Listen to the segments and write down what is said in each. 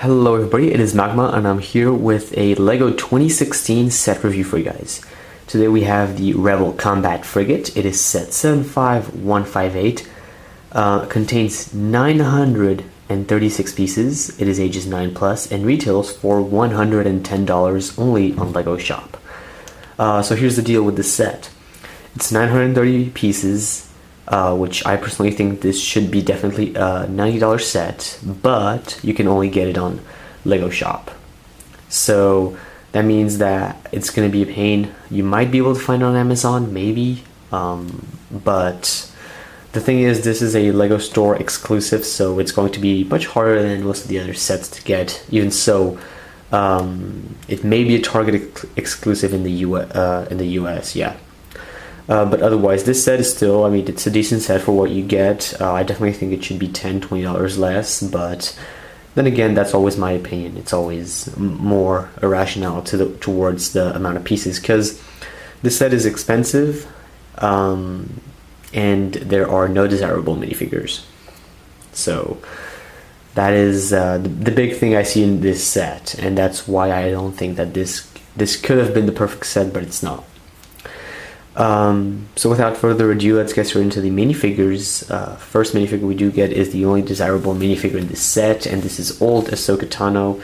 Hello everybody, it is Magma and I'm here with a LEGO 2016 set review for you guys. Today we have the Rebel Combat Frigate. It is set 75158, contains 936 pieces, it is ages 9+, and retails for $110 only on LEGO Shop. So here's the deal with this set. It's 930 pieces, which I personally think this should be definitely a $90 set, but you can only get it on LEGO Shop. So that means that it's going to be a pain. You might be able to find it on Amazon, maybe, but the thing is, this is a LEGO store exclusive, so it's going to be much harder than most of the other sets to get. Even so, it may be a Target exclusive in the US, yeah. But otherwise, this set is still, I mean, it's a decent set for what you get. I definitely think it should be $10, $20 less, but then again, that's always my opinion. It's always more irrational towards the amount of pieces, because this set is expensive, and there are no desirable minifigures. So that is the big thing I see in this set, and that's why I don't think that this could have been the perfect set, but it's not. So without further ado, let's get straight into the minifigures. First minifigure we do get is the only desirable minifigure in this set, and this is old Ahsoka Tano.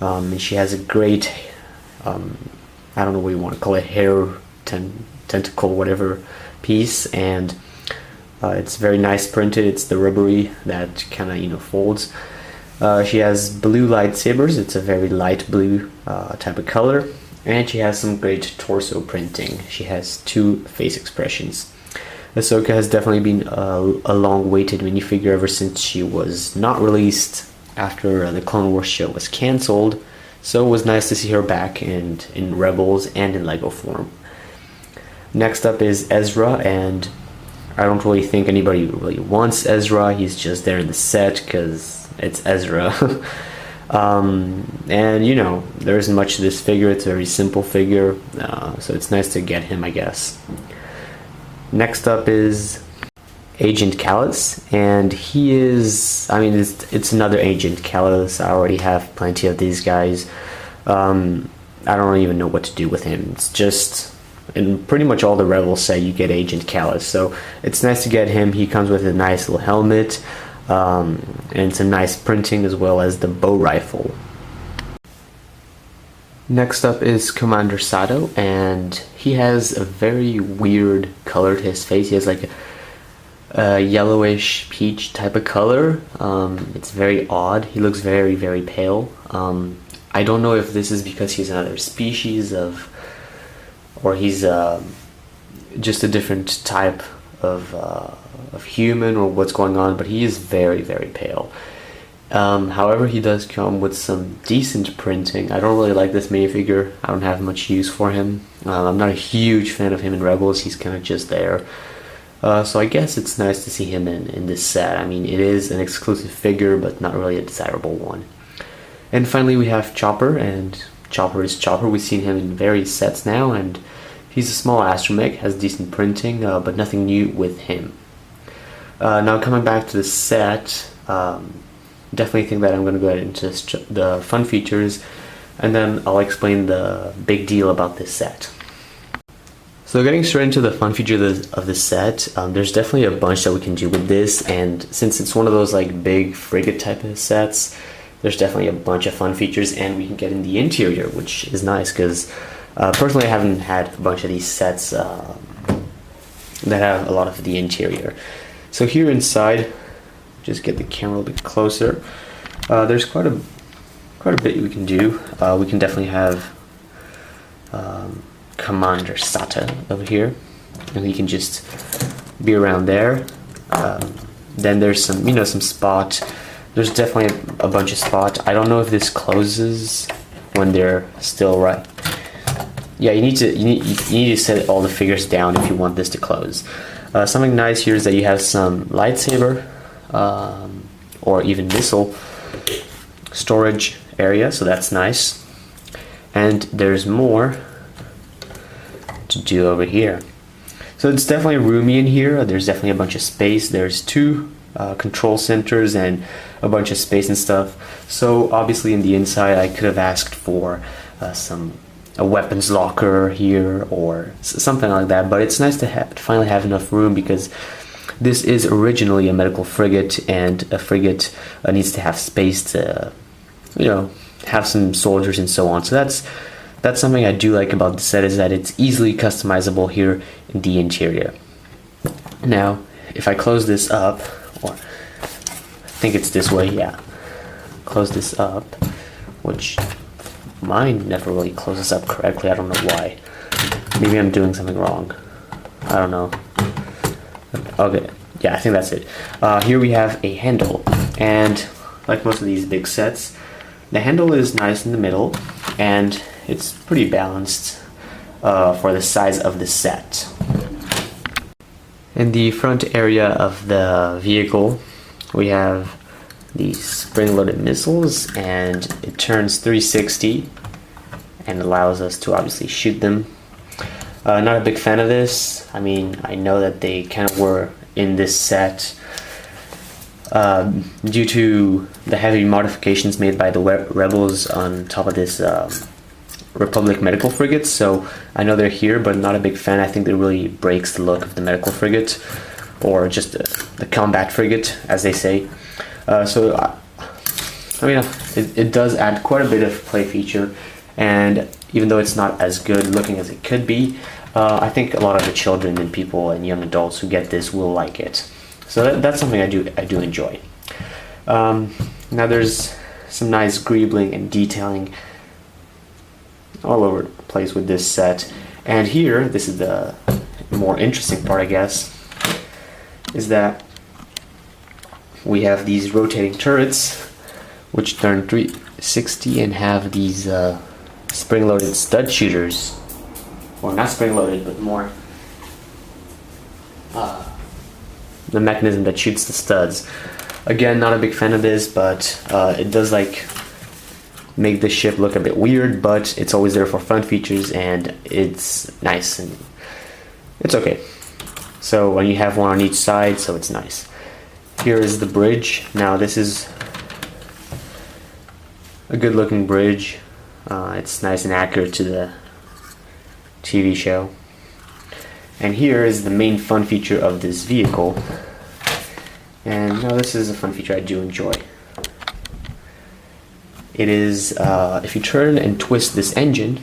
And she has a great, I don't know what you want to call it, hair, tentacle, whatever piece, and it's very nice printed. It's the rubbery that kind of, folds. She has blue lightsabers. It's a very light blue type of color. And she has some great torso printing. She has two face expressions. Ahsoka has definitely been a long-awaited minifigure ever since she was not released after the Clone Wars show was cancelled. So it was nice to see her back in Rebels and in LEGO form. Next up is Ezra, and I don't really think anybody really wants Ezra. He's just there in the set because it's Ezra. And there isn't much to this figure. It's a very simple figure, so it's nice to get him, I guess. Next up is Agent Kallus, and he is, I mean, it's another Agent Kallus. I already have plenty of these guys. I don't even know what to do with him. It's just, in pretty much all the Rebels set, you get Agent Kallus, so it's nice to get him. He comes with a nice little helmet, and some nice printing, as well as the bow rifle. Next up is Commander Sato, and he has a very weird color to his face. He has like a yellowish peach type of color. It's very odd. He looks very, very pale. I don't know if this is because he's another species or he's just a different type of human, or what's going on, but he is very, very pale. However, he does come with some decent printing. I don't really like this minifigure. I don't have much use for him. I'm not a huge fan of him in Rebels. He's kind of just there. So I guess it's nice to see him in this set. I mean, it is an exclusive figure, but not really a desirable one. And finally, we have Chopper, and Chopper is Chopper. We've seen him in various sets now, and he's a small Astromech, has decent printing, but nothing new with him. Now coming back to the set, definitely think that I'm going to go into the fun features, and then I'll explain the big deal about this set. So getting straight into the fun features of this set, there's definitely a bunch that we can do with this, and since it's one of those like big frigate type of sets, there's definitely a bunch of fun features, and we can get in the interior, which is nice because personally I haven't had a bunch of these sets that have a lot of the interior. So here inside, just get the camera a little bit closer. There's quite a bit we can do. We can definitely have Commander Sato over here, and he can just be around there. Then there's some spot. There's definitely a bunch of spot. I don't know if this closes when they're still right. Yeah, you need to set all the figures down if you want this to close. Something nice here is that you have some lightsaber or even missile storage area, so that's nice. And there's more to do over here. So it's definitely roomy in here. There's definitely a bunch of space. There's two control centers and a bunch of space and stuff. So obviously in the inside I could have asked for a weapons locker here or something like that, but it's nice to finally have enough room, because this is originally a medical frigate, and a frigate needs to have space to, you know, have some soldiers and so on. So that's something I do like about the set, is that it's easily customizable here in the interior. Now, if I close this up, or I think it's this way, yeah, close this up, which mine never really closes up correctly. I don't know why. Maybe I'm doing something wrong. I don't know. Okay, yeah, I think that's it. Here we have a handle, and like most of these big sets, the handle is nice in the middle, and it's pretty balanced for the size of the set. In the front area of the vehicle, we have these spring-loaded missiles, and it turns 360 and allows us to obviously shoot them. Not a big fan of this. I mean, I know that they kind of were in this set due to the heavy modifications made by the Rebels on top of this Republic medical frigate, so I know they're here, but not a big fan. I think it really breaks the look of the medical frigate, or just the combat frigate, as they say. So I mean, it does add quite a bit of play feature, and even though it's not as good looking as it could be, I think a lot of the children and people and young adults who get this will like it. So that's something I do enjoy. Now there's some nice greebling and detailing all over the place with this set, and here, this is the more interesting part, I guess, is that we have these rotating turrets which turn 360 and have these spring-loaded stud shooters, or not spring-loaded, but more the mechanism that shoots the studs. Again, not a big fan of this, but it does like make the ship look a bit weird, but it's always there for fun features, and it's nice, and it's okay. So when you have one on each side, so it's nice. Here is the bridge. Now this is a good looking bridge. It's nice and accurate to the TV show. And here is the main fun feature of this vehicle. And now this is a fun feature I do enjoy. It is, if you turn and twist this engine,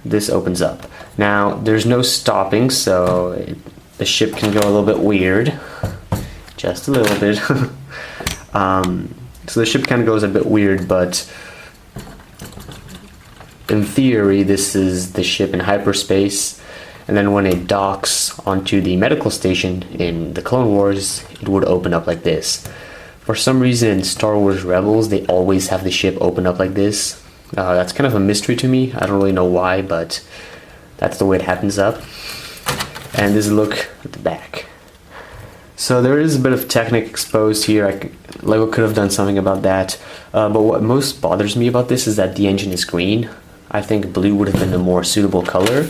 this opens up. Now, there's no stopping, so the ship can go a little bit weird. Just a little bit. So the ship kind of goes a bit weird, but in theory, this is the ship in hyperspace. And then when it docks onto the medical station in the Clone Wars, it would open up like this. For some reason in Star Wars Rebels, they always have the ship open up like this. That's kind of a mystery to me. I don't really know why, but that's the way it happens up. And this is a look at the back. So there is a bit of Technic exposed here. Lego could have done something about that. But what most bothers me about this is that the engine is green. I think blue would have been a more suitable color.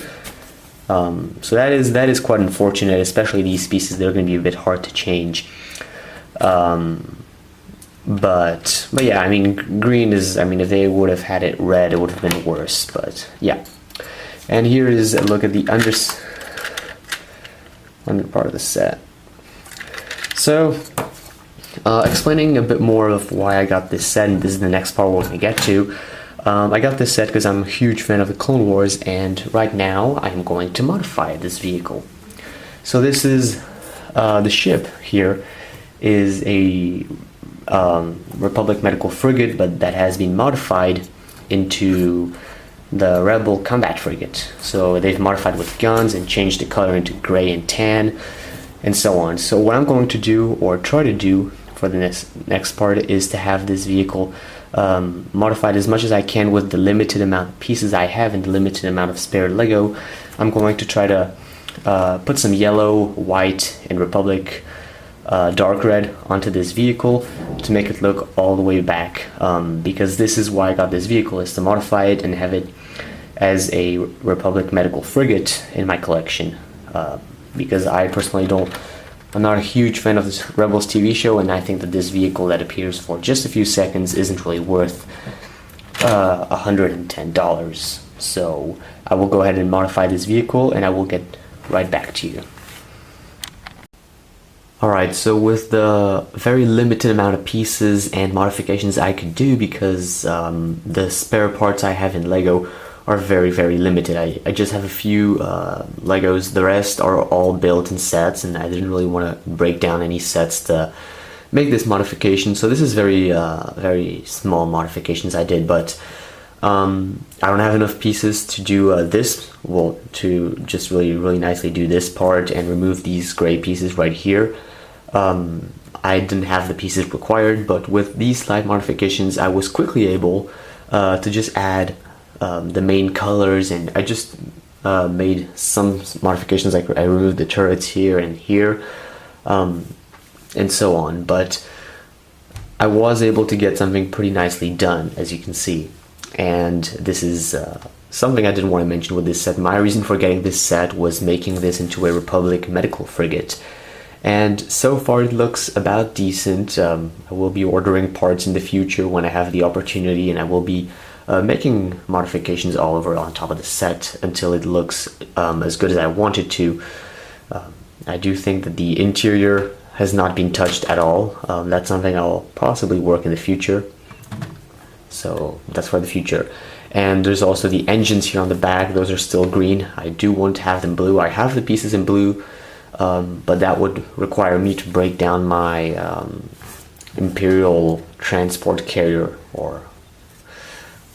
So that is quite unfortunate, especially these pieces. They're going to be a bit hard to change. But yeah, I mean, green is, I mean, if they would have had it red, it would have been worse, but yeah. And here is a look at the under part of the set. So, explaining a bit more of why I got this set, and this is the next part we're going to get to. I got this set because I'm a huge fan of the Clone Wars, and right now I'm going to modify this vehicle. So this is, the ship here is a Republic medical frigate, but that has been modified into the Rebel Combat Frigate. So they've modified with guns and changed the color into gray and tan and so on. So what I'm going to do, or try to do for the next part, is to have this vehicle modified as much as I can with the limited amount of pieces I have and the limited amount of spare Lego. I'm going to try to put some yellow, white, and Republic dark red onto this vehicle to make it look all the way back, because this is why I got this vehicle, is to modify it and have it as a Republic medical frigate in my collection, because I personally don't I'm not a huge fan of this Rebels TV show, and I think that this vehicle that appears for just a few seconds isn't really worth $110. So I will go ahead and modify this vehicle, and I will get right back to you. Alright, so with the very limited amount of pieces and modifications I could do, because the spare parts I have in LEGO are very, very limited. I just have a few Legos. The rest are all built in sets, and I didn't really want to break down any sets to make this modification. So this is very, very small modifications I did, but I don't have enough pieces to do this. Well, to just really, really nicely do this part and remove these gray pieces right here. I didn't have the pieces required, but with these slight modifications, I was quickly able to just add the main colors, and I just made some modifications, like I removed the turrets here and here, and so on. But I was able to get something pretty nicely done, as you can see. And this is something I didn't want to mention with this set. My reason for getting this set was making this into a Republic medical frigate. And so far it looks about decent. I will be ordering parts in the future when I have the opportunity, and I will be making modifications all over on top of the set until it looks as good as I want it to. I do think that the interior has not been touched at all. That's something I'll possibly work in the future. So that's for the future. And there's also the engines here on the back. Those are still green. I do want to have them blue. I have the pieces in blue. But that would require me to break down my Imperial transport carrier, or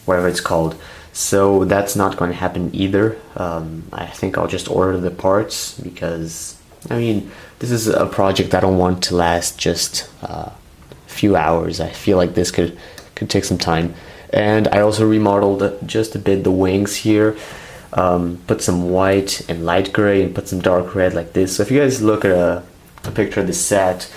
whatever it's called. So that's not going to happen either. I think I'll just order the parts, because, I mean, this is a project I don't want to last just a few hours. I feel like this could take some time. And I also remodeled just a bit the wings here. Put some white and light gray and put some dark red like this. So if you guys look at a picture of the set,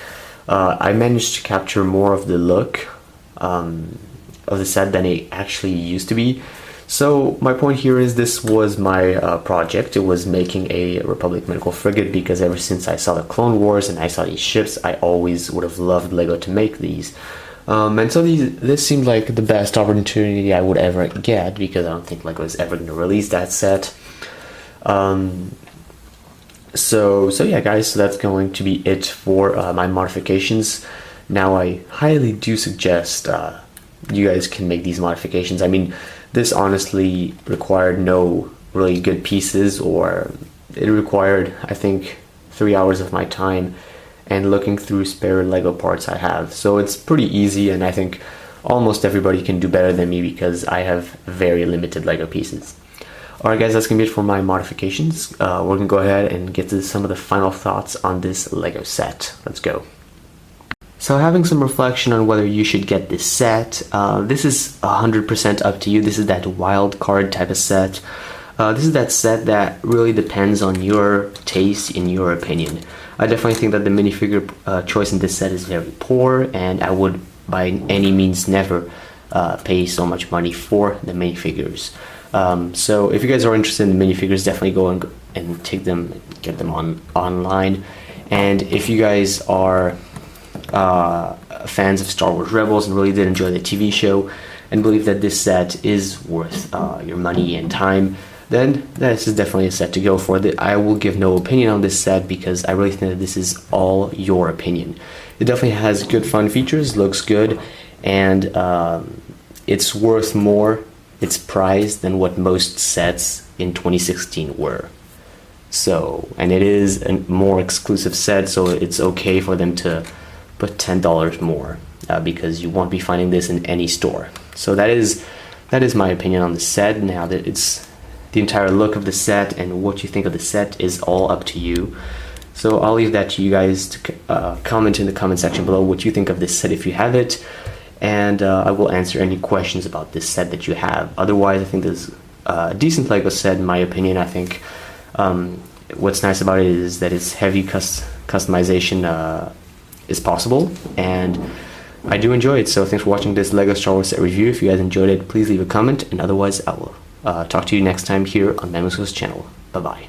I managed to capture more of the look of the set than it actually used to be. So my point here is, this was my project. It was making a Republic medical frigate, because ever since I saw the Clone Wars and I saw these ships, I always would have loved LEGO to make these. And so this seemed like the best opportunity I would ever get, because I don't think LEGO is ever going to release that set. So yeah, guys, so that's going to be it for my modifications. Now I highly do suggest you guys can make these modifications. I mean, this honestly required no really good pieces, or it required, I think, 3 hours of my time and looking through spare LEGO parts I have. So it's pretty easy, and I think almost everybody can do better than me, because I have very limited LEGO pieces. Alright guys, that's going to be it for my modifications. We're going to go ahead and get to some of the final thoughts on this LEGO set. Let's go. So having some reflection on whether you should get this set, this is 100% up to you. This is that wild card type of set. This is that set that really depends on your taste, in your opinion. I definitely think that the minifigure choice in this set is very poor, and I would by any means never pay so much money for the minifigures. So if you guys are interested in the minifigures, definitely go and take them, get them online. And if you guys are fans of Star Wars Rebels and really did enjoy the TV show and believe that this set is worth your money and time, then this is definitely a set to go for. I will give no opinion on this set, because I really think that this is all your opinion. It definitely has good fun features, looks good, and it's worth more its price than what most sets in 2016 were. So, and it is a more exclusive set, so it's okay for them to put $10 more, because you won't be finding this in any store. So that is my opinion on the set. Now that it's the entire look of the set and what you think of the set is all up to you. So I'll leave that to you guys to comment in the comment section below what you think of this set if you have it, and I will answer any questions about this set that you have. Otherwise, I think this is a decent LEGO set in my opinion. I think what's nice about it is that it's heavy customization is possible, and I do enjoy it. So thanks for watching this LEGO Star Wars set review. If you guys enjoyed it, please leave a comment, and otherwise I will talk to you next time here on MAGMA's channel. Bye bye.